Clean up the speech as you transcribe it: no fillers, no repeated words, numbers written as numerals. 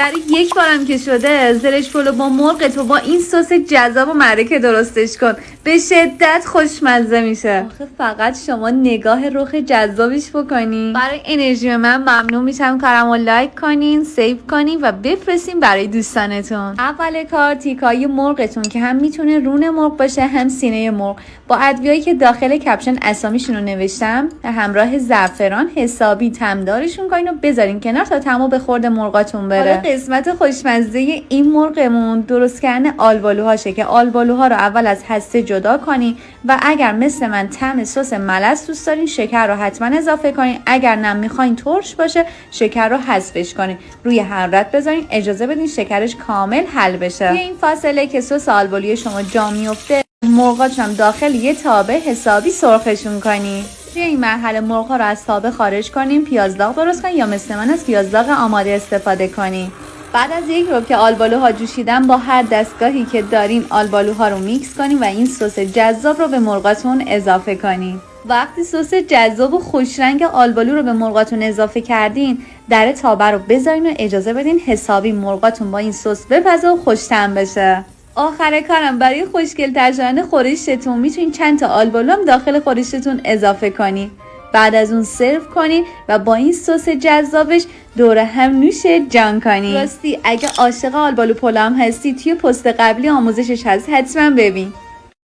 در یک بارم که شده زرش پلو با مرغ تو با این سس جذاب و معرکه درستش کن، به شدت خوشمزه میشه. آخه فقط شما نگاه رخ جذابش بکنی. برای انرژی من ممنون میشم کارمو لایک کنین، سیو کنین و بفرستین برای دوستانتون. اول کار تیکای مرغتون که هم میتونه رون مرغ باشه هم سینه مرغ، با ادویه‌ای که داخل کپشن اسامیشون رو نوشتم و همراه زعفران حسابی تمدارشون کنین و بذارین کنار تا تمام به خورد مرغاتون بره. حالا قسمت خوشمزه این مرغمون درست کردن آلبالوهاشه که آلبالوها رو اول از هسته جدا کنین و اگر مثل من طعم سس ملس دوست دارین شکر رو حتما اضافه کنین، اگر نه میخواین ترش باشه شکر رو حذفش کنین، روی حرارت بذارین، اجازه بدین شکرش کامل حل بشه. این فاصله که سس آلبالوی شما جا میفته مرغاتون هم داخل یه تابه حسابی سرخشون کنین. توی این مرحله مرغ‌ها رو از تابه خارج کنیم، پیاز داغ درست کنیم یا مثل من از پیاز داغ آماده استفاده کنیم. بعد از یک ربع که آلبالوها جوشیدن با هر دستگاهی که دارین آلبالوها رو میکس کنیم و این سس جذاب رو به مرغاتون اضافه کنیم. وقتی سس جذاب و خوشرنگ آلبالو رو به مرغاتون اضافه کردین، در تابه رو بذارین و اجازه بدین حسابی مرغاتون با این سس بپزه و خوش‌طعم بشه. آخر کارم برای خوشگل‌تر شدن خورشتتون میتونین چند تا آلبالو هم داخل خورشتتون اضافه کنین. بعد از اون سرو کنین و با این سس جذابش دور هم نوش جان کنین. راستی اگه عاشق آلبالو پلو هم هستی توی پست قبلی آموزشش هست، حتما ببین.